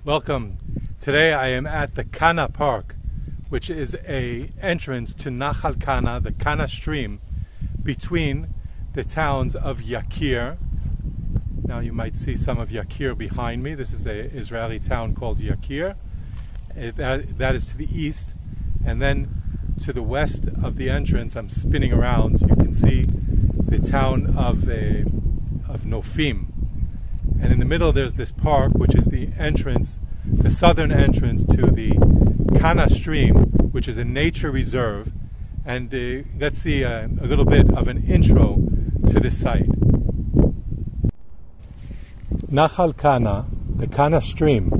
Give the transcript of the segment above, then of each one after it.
Welcome. Today I am at the Kana Park, which is a entrance to Nahal Kana, the Kana stream, between the towns of Yakir. Now you might see some of Yakir behind me. This is an Israeli town called Yakir. That is to the east. And then to the west of the entrance, I'm spinning around, you can see the town of Nofim. And in the middle there's this park, which is the entrance, the southern entrance to the Kana stream, which is a nature reserve. And let's see a little bit of an intro to this site. Nahal Kana, the Kana stream,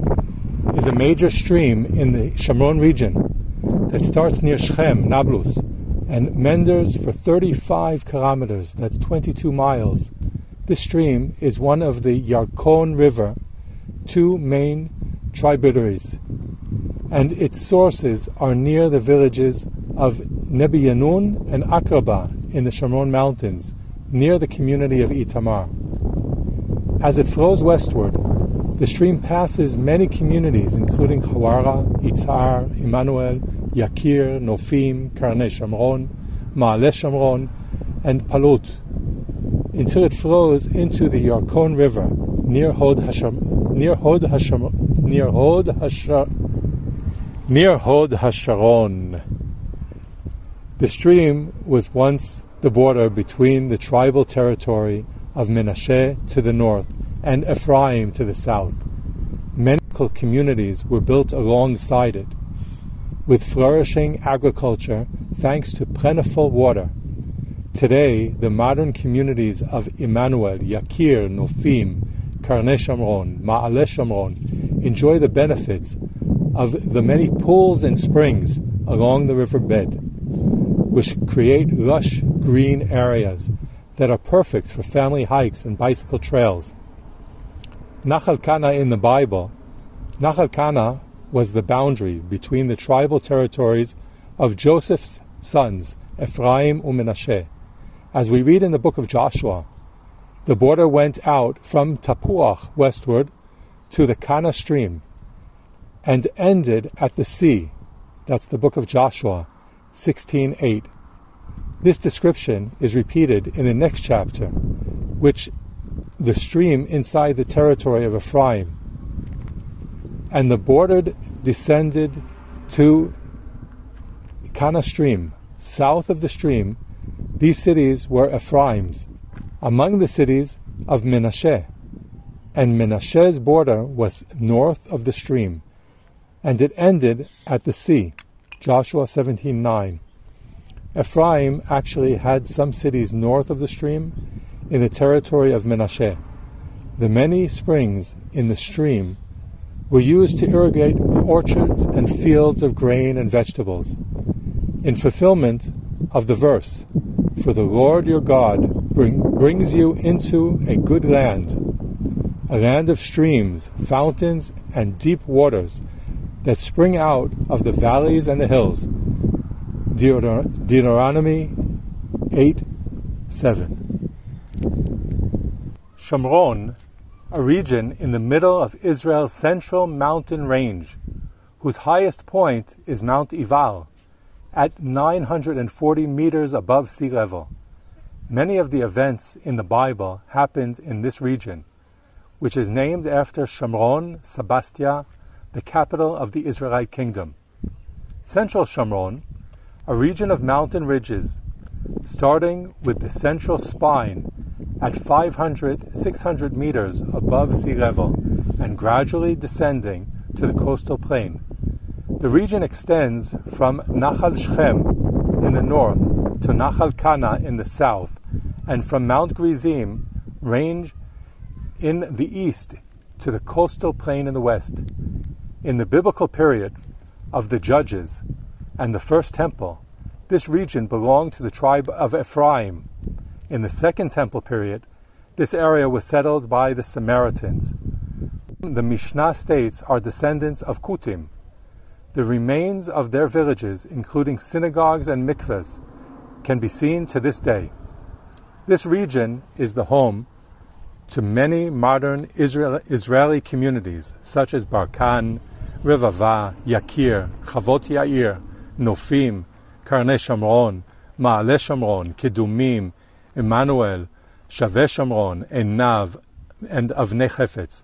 is a major stream in the Shomron region that starts near Shechem, Nablus, and meanders for 35 kilometers, that's 22 miles. This stream is one of the Yarkon River, two main tributaries, and its sources are near the villages of Nabi Yinon and Aqraba in the Shomron mountains, near the community of Itamar. As it flows westward, the stream passes many communities, including Hawara, Yitshar, Emanuel, Yakir, Nofim, Karne Shomron, Shomron, and Pholt, until it flows into the Yarkon River near Hod Hasharon. The stream was once the border between the tribal territory of Menashe to the north and Efrayim to the south. Many communities were built alongside it, with flourishing agriculture thanks to plentiful water. Today, the modern communities of Emanuel, Yakir, Nofim, Karne Shomron, Shomron enjoy the benefits of the many pools and springs along the riverbed, which create lush green areas that are perfect for family hikes and bicycle trails. Nahal Kana in the Bible, Nahal Kana was the boundary between the tribal territories of Joseph's sons, Efrayim and Menashe. As we read in the book of Joshua, the border went out from Tapuach westward to the Kana stream and ended at the sea. That's the book of Joshua 16:8. This description is repeated in the next chapter, which the stream inside the territory of Efrayim. And the border descended to Kana stream. South of the stream, these cities were Ephraim's, among the cities of Menashe. And Menashe's border was north of the stream, and it ended at the sea. Joshua 17:9. Ephraim actually had some cities north of the stream in the territory of Menashe. The many springs in the stream were used to irrigate orchards and fields of grain and vegetables. In fulfillment of the verse, "For the Lord your God brings you into a good land, a land of streams, fountains, and deep waters that spring out of the valleys and the hills." Deuteronomy 8:7. Shomron, a region in the middle of Israel's central mountain range, whose highest point is Mount Ebal, at 940 meters above sea level. Many of the events in the Bible happened in this region, which is named after Shomron Sabastia, the capital of the Israelite kingdom. Central Shomron, a region of mountain ridges, starting with the central spine at 600 meters above sea level and gradually descending to the coastal plain. The region extends from Nahal Shechem in the north to Nahal Kana in the south, and from Mount Gerizim range in the east to the coastal plain in the west. In the biblical period of the Judges and the First Temple, this region belonged to the tribe of Efrayim. In the Second Temple period, this area was settled by the Samaritans. The Mishnah states are descendants of Kutim. The remains of their villages, including synagogues and mikvahs, can be seen to this day. This region is the home to many modern Israeli communities such as Barkan, Revava, Yakir, Chavot Yair, Nofim, Karne Shomron, Ma'ale Shomron, Kedumim, Emanuel, Shaveh Shomron, and Avnei Chefetz,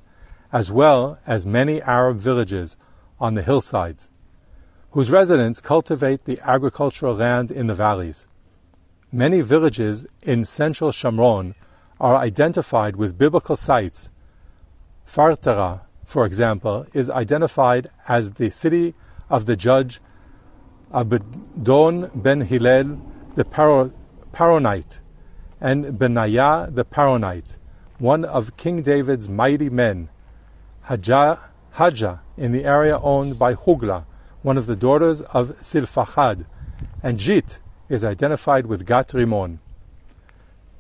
as well as many Arab villages on the hillsides, whose residents cultivate the agricultural land in the valleys. Many villages in central Shomron are identified with biblical sites. Fartara, for example, is identified as the city of the judge Abdon ben Hillel the Paronite, and Benaiah the Paronite, one of King David's mighty men. Haja in the area owned by Hugla, one of the daughters of Silfachad, and Jit is identified with Gat Rimon.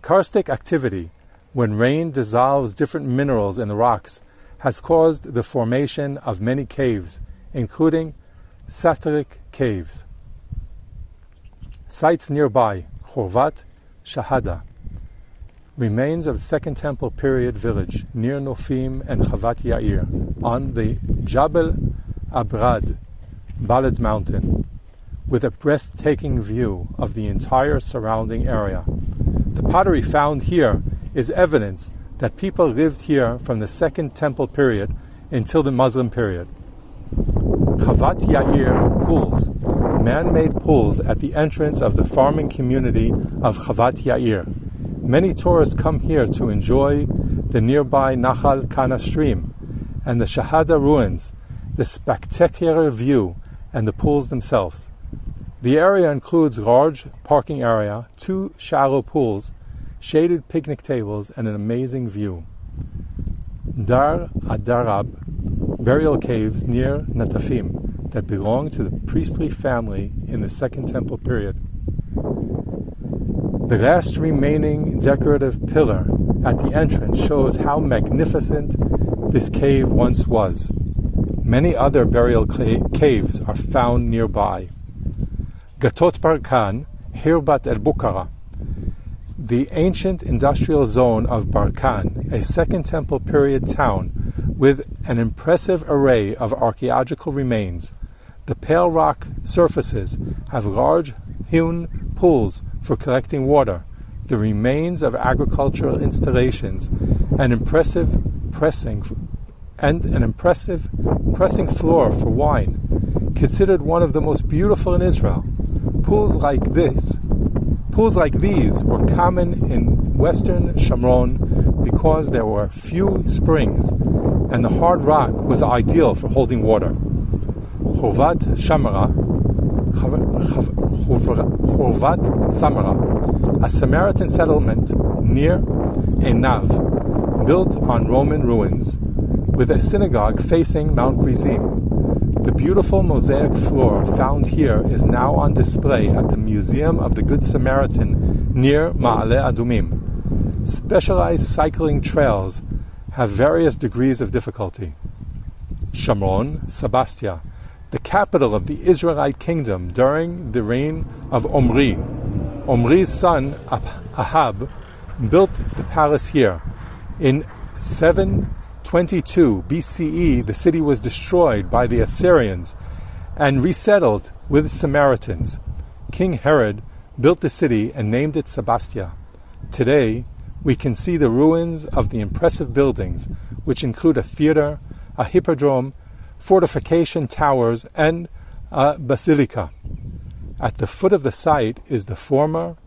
Karstic activity, when rain dissolves different minerals in the rocks, has caused the formation of many caves, including Satyric caves. Sites nearby: Chorvat Shahada, remains of the Second Temple period village near Nofim and Chavat Yair on the Jabal Abrad Balad mountain, with a breathtaking view of the entire surrounding area. The pottery found here is evidence that people lived here from the Second Temple period until the Muslim period. Chavat Yair pools, man-made pools at the entrance of the farming community of Chavat Yair. Many tourists come here to enjoy the nearby Nahal Kana stream and the Shahada ruins, the spectacular view, and the pools themselves. The area includes large parking area, 2 shallow pools, shaded picnic tables, and an amazing view. Dar Adarab, burial caves near Natafim that belong to the priestly family in the Second Temple period. The last remaining decorative pillar at the entrance shows how magnificent this cave once was. Many other burial caves are found nearby. Gatot Barkan, Hirbat el-Bukhara, the ancient industrial zone of Barkan, a Second Temple period town with an impressive array of archaeological remains. The pale rock surfaces have large hewn pools for collecting water, the remains of agricultural installations, an impressive pressing floor for wine, considered one of the most beautiful in Israel. Pools like these were common in western Shomron because there were few springs and the hard rock was ideal for holding water. Chorvat Samara, a Samaritan settlement near Enav, built on Roman ruins, with a synagogue facing Mount Gerizim. The beautiful mosaic floor found here is now on display at the Museum of the Good Samaritan near Ma'ale Adumim. Specialized cycling trails have various degrees of difficulty. Shomron, Sebastia, the capital of the Israelite kingdom during the reign of Omri. Omri's son Ahab built the palace here. In 722 BCE, the city was destroyed by the Assyrians and resettled with Samaritans. King Herod built the city and named it Sebastia. Today, we can see the ruins of the impressive buildings, which include a theater, a hippodrome, fortification towers, and a basilica. At the foot of the site is the former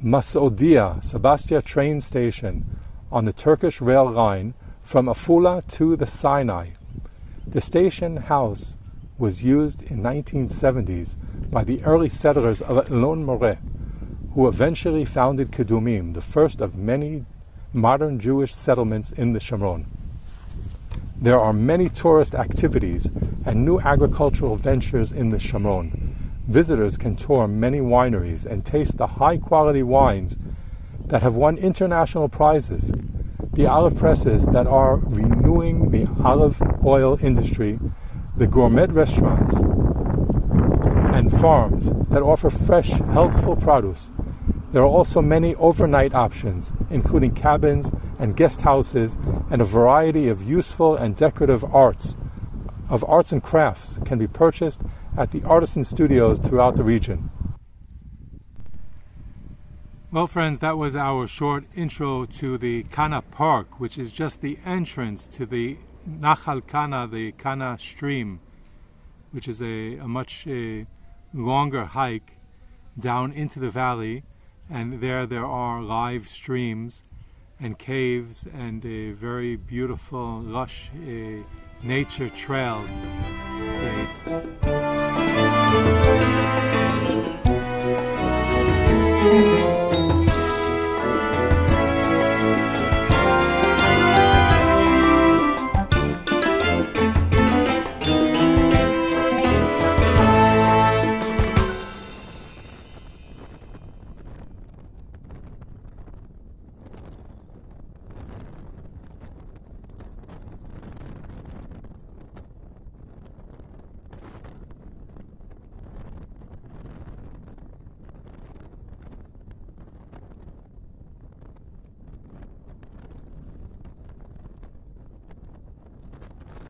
Masodia Sebastia train station on the Turkish rail line from Afula to the Sinai. The station house was used in 1970s by the early settlers of Elon Moreh, who eventually founded Kedumim, the first of many modern Jewish settlements in the Shomron. There are many tourist activities and new agricultural ventures in the Shomron. Visitors can tour many wineries and taste the high-quality wines that have won international prizes, the olive presses that are renewing the olive oil industry, the gourmet restaurants and farms that offer fresh, healthful produce, There are also many overnight options, including cabins and guest houses, and a variety of useful and decorative arts and crafts can be purchased at the artisan studios throughout the region. Well, friends, that was our short intro to the Kana Park, which is just the entrance to the Nahal Kana, the Kana stream, which is a much longer hike down into the valley, and there are live streams and caves and very beautiful, lush nature trails.